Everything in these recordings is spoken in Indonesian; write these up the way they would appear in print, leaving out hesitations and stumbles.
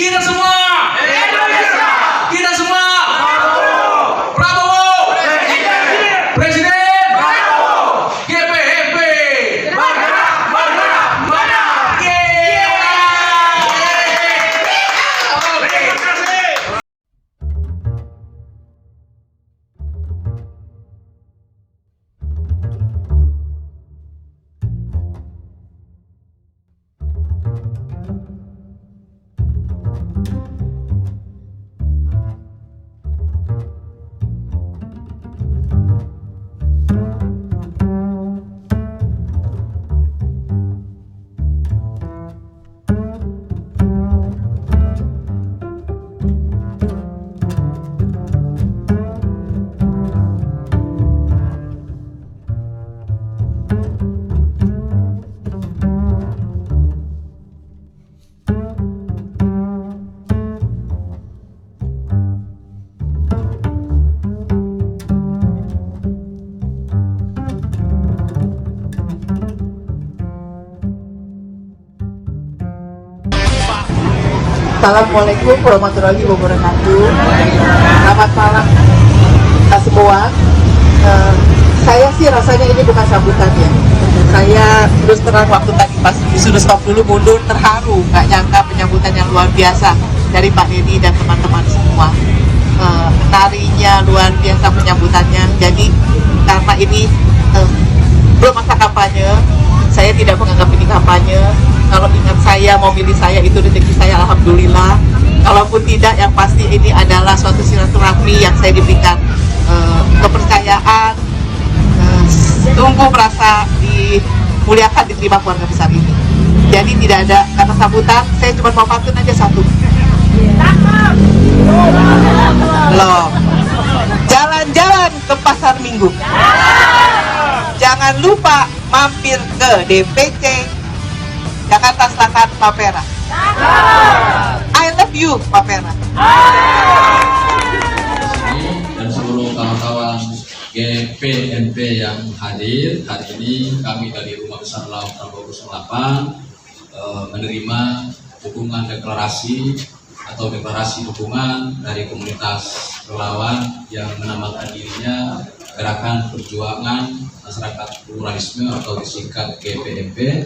Kita semua Indonesia. Kita semua Prabowo Presiden. GPMP Assalamualaikum warahmatullahi wabarakatuh. Selamat malam kita semua. Saya sih rasanya ini bukan sambutan ya. Saya terus terang waktu tadi pas disuruh stop dulu mundur terharu, nggak nyangka penyambutan yang luar biasa dari Pak Deddy dan teman-teman semua. Tarinya luar biasa penyambutannya. Jadi karena ini belum masa kampanye, saya tidak menganggap ini kampanye. Kalau ingat saya, mau milih saya, itu rezeki saya, alhamdulillah. Kalaupun tidak, yang pasti ini adalah suatu silaturahmi yang saya diberikan kepercayaan, tunggu merasa dimuliakan, diterima keluarga besar ini. Jadi tidak ada kata sambutan, saya cuma mau pantun aja satu. Loh, jalan-jalan ke pasar minggu. Jangan lupa mampir ke DPC Jakarta Selatan Mapera. I love you Mapera. Dan seluruh kawan-kawan GPMP yang hadir hari ini, kami dari Rumah Besar Relawan Prabowo 08 menerima dukungan deklarasi atau deklarasi dukungan dari komunitas relawan yang menamakan dirinya Gerakan Perjuangan Masyarakat Pluralisme atau disingkat GPMP,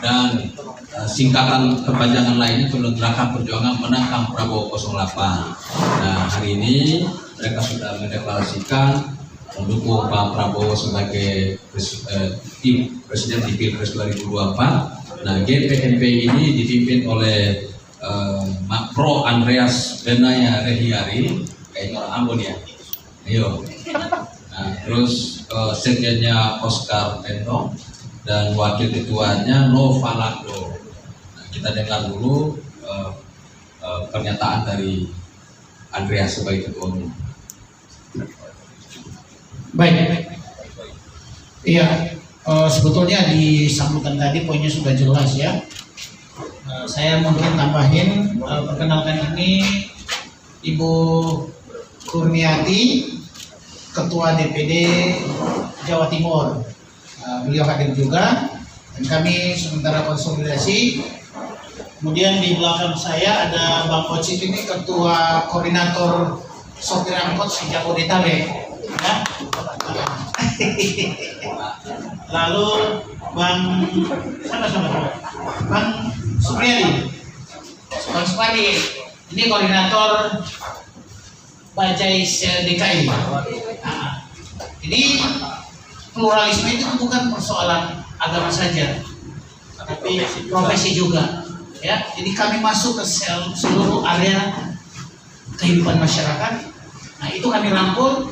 dan singkatan kepanjangan lainnya itu Gerakan Perjuangan Menangkan Prabowo 08. Nah, hari ini mereka sudah mendeklarasikan mendukung Pak Prabowo sebagai Presiden di Pilpres 2024. Nah, GPMP ini dipimpin oleh Makro Andreas Benaya Rehiari, kayaknya orang Ambon ya. Ayo. Nah, terus sekjennya Oscar Tendong dan wakil ketuanya Nova Lando. Nah, kita dengar dulu pernyataan dari Andreas sebagai ketua umum. Baik. Iya, sebetulnya di sambutan tadi poinnya sudah jelas ya. Saya mungkin tambahin, perkenalkan ini Ibu Kurniati, Ketua DPD Jawa Timur. Beliau hadir juga, dan kami sementara konsolidasi. Kemudian di belakang saya ada Bang Ocit, ini Ketua Koordinator Sopir Angkot Jabodetabek. Ya. Lalu Bang Supriyadi, Bang Supari, ini koordinator Bajais DKI. Nah, ini pluralisme itu bukan persoalan agama saja, tapi profesi juga. Ya, jadi kami masuk ke seluruh area kehidupan masyarakat. Nah, itu kami rangkul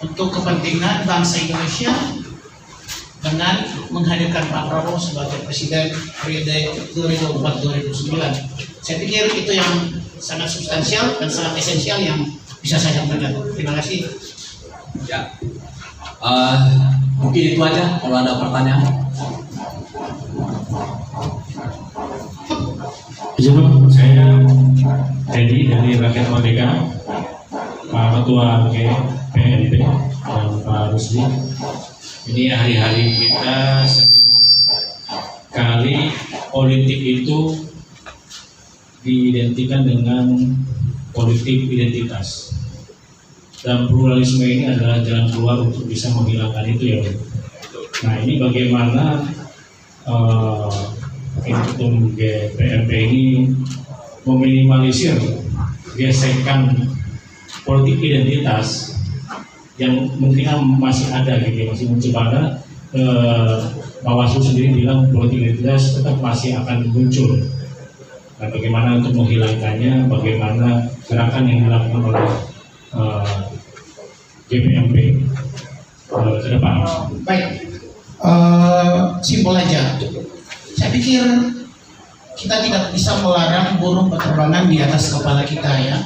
untuk kepentingan bangsa Indonesia dengan menghadirkan Pak Prabowo sebagai Presiden periode 2004-2009. Saya pikir itu yang sangat substansial dan sangat esensial yang bisa saya sampaikan. Terima kasih. Ya, mungkin itu aja. Kalau ada pertanyaan. Sebelum saya Teddy dari Rakyat Merdeka, Pak Ketua GPMP dan Pak Rusdi. Ini hari-hari kita sering kali politik itu diidentikan dengan politik identitas. Dan pluralisme ini adalah jalan keluar untuk bisa menghilangkan itu ya. Nah ini bagaimana Ketum GPRP ini meminimalisir gesekan politik identitas yang mungkin masih ada gitu, masih muncul pada Bawaslu sendiri bilang politik identitas tetap masih akan muncul. Nah, bagaimana untuk menghilangkannya, bagaimana gerakan yang dilakukan oleh GPMP ke depan? Baik, simpel aja. Saya pikir kita tidak bisa melarang burung berterbangan di atas kepala kita ya.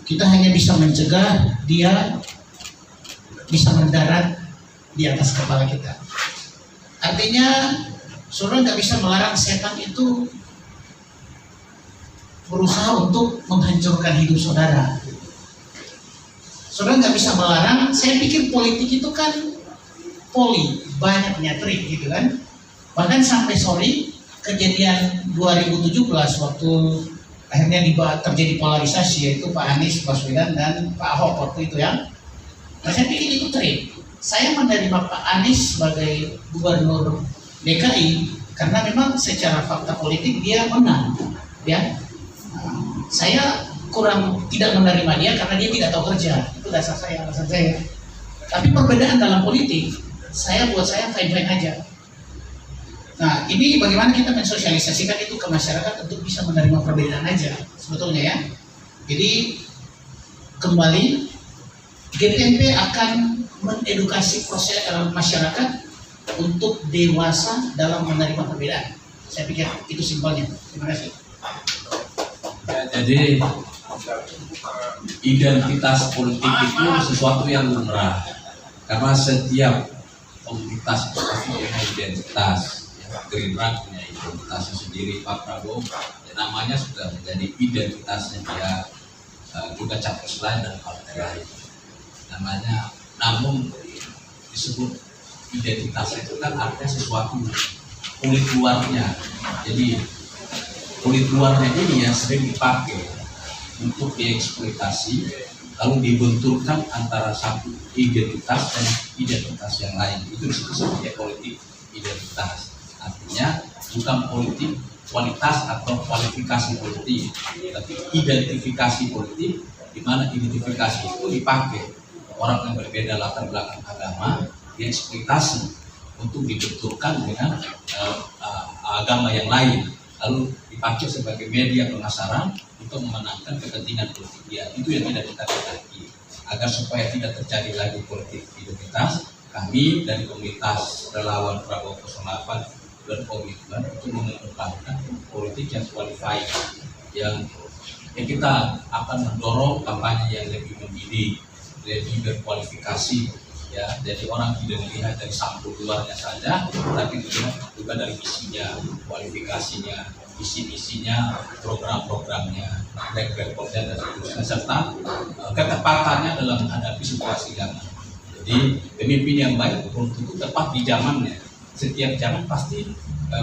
Kita hanya bisa mencegah dia bisa mendarat di atas kepala kita. Artinya, saudara nggak bisa melarang setan itu berusaha untuk menghancurkan hidup saudara. Saudara nggak bisa melarang. Saya pikir politik itu kan banyaknya trik gitu kan. Bahkan sampai kejadian 2017 waktu akhirnya terjadi polarisasi, yaitu Pak Anies Baswedan dan Pak Ahok waktu itu ya. Nah, saya pikir itu trik. Saya menerima Pak Anies sebagai gubernur DKI karena memang secara fakta politik dia menang ya. Saya kurang tidak menerima dia karena dia tidak tahu kerja. Itu dasar saya, alasan saya. Tapi perbedaan dalam politik, buat saya fine-fine aja. Nah, ini bagaimana kita mensosialisasikan itu ke masyarakat untuk bisa menerima perbedaan aja sebetulnya ya. Jadi kembali GPMP akan mengedukasi proses masyarakat untuk dewasa dalam menerima perbedaan. Saya pikir itu simpelnya. Terima kasih. Ya, jadi identitas politik itu sesuatu yang lumrah karena setiap komunitas itu pasti punya identitas. Gerindra punya identitasnya sendiri, Pak Prabowo ya, namanya sudah menjadi identitasnya dia, juga capres lain dan partai lain namanya. Namun disebut identitas itu kan artinya sesuatu kulit luarnya. Jadi kulit luarnya ini yang sering dipakai untuk dieksploitasi, lalu dibenturkan antara satu identitas dan identitas yang lain. Itu disebut sebagai politik identitas. Artinya bukan politik kualitas atau kualifikasi politik, tapi identifikasi politik, di mana identifikasi itu dipakai orang yang berbeda latar belakang agama, dieksploitasi untuk dibenturkan dengan agama yang lain, lalu dipakai sebagai media pemasaran untuk memenangkan kepentingan politik dia. Itu yang tidak kita ketahui. Agar supaya tidak terjadi lagi politik identitas, kami dari komunitas relawan Prabowo 08 berkomitmen untuk mengedepankan politik yang qualified, yang kita akan mendorong kampanye yang lebih mendidik, lebih berkualifikasi ya. Jadi orang tidak dilihat dari sampul luarnya saja, tapi dilihat juga dari misinya, kualifikasinya, visi-misinya, program-programnya, track recordnya dan seterusnya, serta ketepatannya dalam menghadapi situasi zaman. Jadi pemimpin yang baik belum tentu tepat di zamannya. Setiap zaman pasti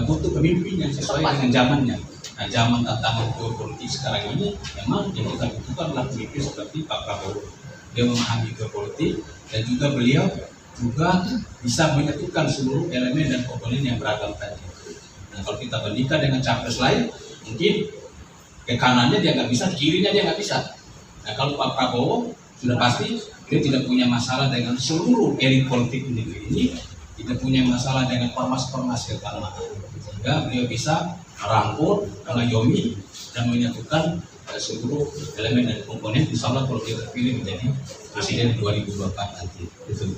butuh pemimpin yang sesuai dengan zamannya. Nah, zaman tantangan geopolitik sekarang ini memang yang kita butuhkan adalah pemimpin seperti Pak Prabowo. Dia memahami geopolitik dan juga beliau juga bisa menyatukan seluruh elemen dan komponen yang beragam tadi. Nah, kalau kita bandingkan dengan capres lain, mungkin ke kanannya dia nggak bisa, ke kirinya dia nggak bisa. Nah, kalau Pak Prabowo sudah pasti dia tidak punya masalah dengan seluruh elit politik negeri ini, tidak punya masalah dengan ormas-ormas keagamaan, sehingga beliau bisa merangkul, mengayomi dan menyatukan seluruh elemen dan komponen. Insya Allah kalau dia terpilih menjadi presiden 2024 nanti. Itu.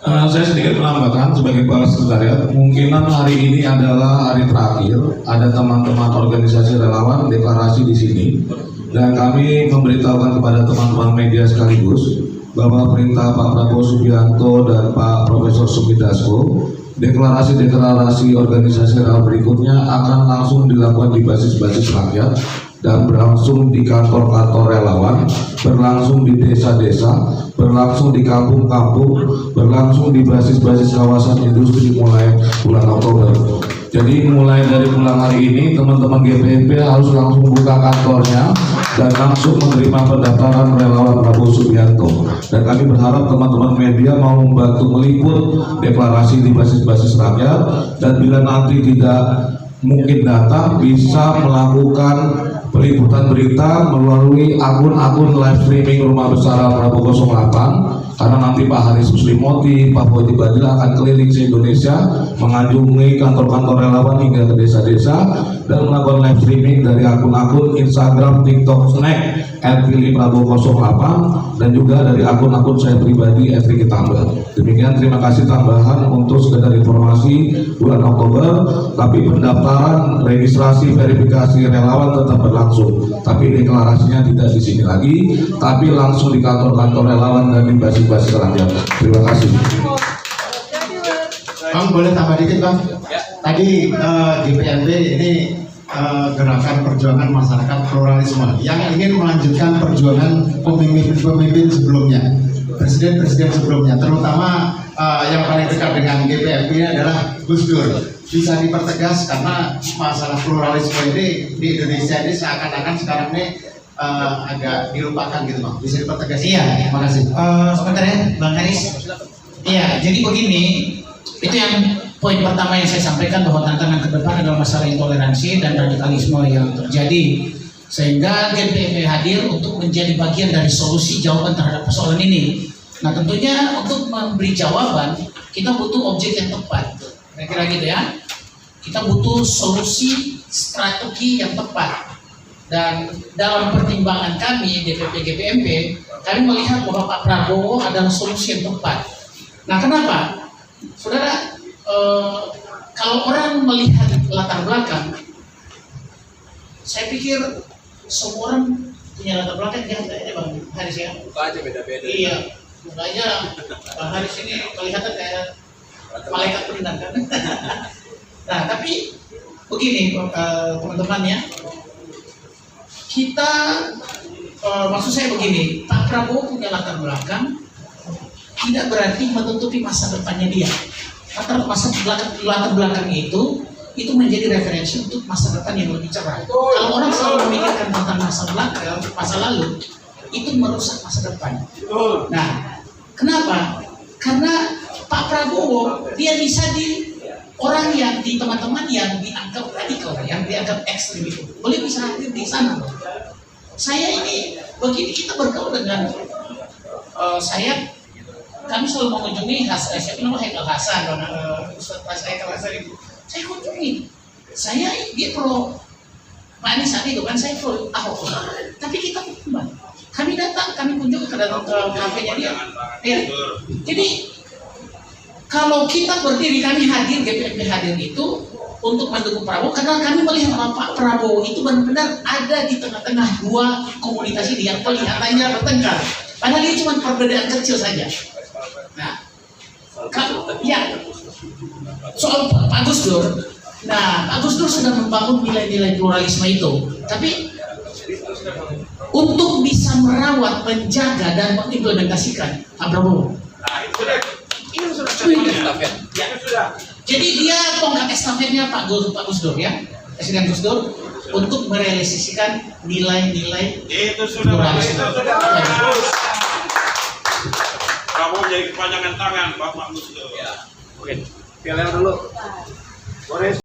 Saya sedikit menambahkan sebagai kepala sekretariat, kemungkinan hari ini adalah hari terakhir ada teman-teman organisasi relawan deklarasi di sini, dan kami memberitahukan kepada teman-teman media sekaligus bahwa perintah Pak Prabowo Subianto dan Pak Profesor Sumi Dasko, deklarasi-deklarasi organisasi relawan berikutnya akan langsung dilakukan di basis-basis rakyat dan berlangsung di kantor-kantor relawan, berlangsung di desa-desa, berlangsung di kampung-kampung, berlangsung di basis-basis kawasan industri mulai bulan Oktober. Jadi mulai dari pulang hari ini teman-teman GPMP harus langsung buka kantornya dan langsung menerima pendaftaran relawan Prabowo Subianto. Dan kami berharap teman-teman media mau membantu meliput deklarasi di basis-basis rakyat, dan bila nanti tidak mungkin datang bisa melakukan peliputan berita melalui akun-akun live streaming Rumah Besar Prabowo 08, karena nanti Pak Haris Muslimoti, Pak Wajib Badila akan keliling se-Indonesia mengunjungi kantor-kantor relawan hingga ke desa-desa dan melakukan live streaming dari akun-akun Instagram, TikTok, Snack @pilihprabowo 08 dan juga dari akun-akun saya pribadi @rikitambah. Demikian, terima kasih tambahan untuk sekedar informasi bulan Oktober, tapi pendaftaran registrasi verifikasi relawan tetap berlangsung, tapi deklarasinya tidak di sini lagi, tapi langsung di kantor-kantor relawan dan di basis-basis rakyat. Terima kasih. Bang, boleh tambah dikit Bang? Tadi GPMP ini gerakan perjuangan masyarakat pluralisme yang ingin melanjutkan perjuangan pemimpin-pemimpin sebelumnya, presiden-presiden sebelumnya, terutama yang paling dekat dengan GPMP ini adalah Gus Dur. Bisa dipertegas karena masalah pluralisme ini di Indonesia ini seakan-akan sekarang ini agak dilupakan gitu Bang. Bisa dipertegas? Iya, terima kasih. Sebentar ya, Bang Haris. Iya, jadi begini, itu yang poin pertama yang saya sampaikan, bahwa tantangan ke depan adalah masalah intoleransi dan radikalisme yang terjadi, sehingga GPMP hadir untuk menjadi bagian dari solusi jawaban terhadap persoalan ini. Nah, tentunya untuk memberi jawaban kita butuh objek yang tepat, kira-kira gitu ya. Kita butuh solusi strategi yang tepat, dan dalam pertimbangan kami DPP GPMP, kami melihat bahwa Pak Prabowo adalah solusi yang tepat. Nah, kenapa? Saudara, kalau orang melihat latar belakang, saya pikir semua orang punya latar belakang yang beda, Bang Haris ya. Muka aja beda-beda. Iya, mukanya Bang Haris ini kelihatan kayak malaikat pelindung kan. Nah, tapi begini teman-teman ya, kita maksud saya begini, Pak Prabowo punya latar belakang tidak berarti menutupi masa depannya dia. Latar belakang itu menjadi referensi untuk masa depan yang lebih cerah. Kalau orang selalu memikirkan tentang masa belakang, masa lalu, itu merusak masa depan. Nah, kenapa? Karena Pak Prabowo dia bisa di orang yang di teman-teman yang dianggap radikal, yang dianggap ekstrim itu, boleh bisa hadir di sana. Saya ini begini, kita bergaul dengan kami selalu mengunjungi saya nama Haikal Hasan, Ustaz Haikal Hasan itu saya kunjungi. Dia pro Pak Anies saat itu kan, saya pro Ahok, tapi kita teman. Kami datang, kami kunjungi ke dalam kafenya dia. Ya. Jadi kalau kita berdiri, kami hadir, GPMP hadir itu untuk mendukung Prabowo, karena kami melihat Pak Prabowo itu benar-benar ada di tengah-tengah dua komunitas ini yang kelihatannya bertengkar, padahal dia cuma perbedaan kecil saja. Nah, ya soal Pak Gus Dur, nah Pak Gus Dur sudah membangun nilai-nilai pluralisme itu, tapi untuk bisa merawat, menjaga dan mengimplementasikan Pak Prabowo. Jadi dia tongkat estafetnya Pak Gus Dur ya, Presiden Gus Dur, untuk merealisasikan nilai-nilai pluralisme. Prabowo jadi kepanjangan tangan Bapak Gus Dur. Ya. Oke. Piala dulu.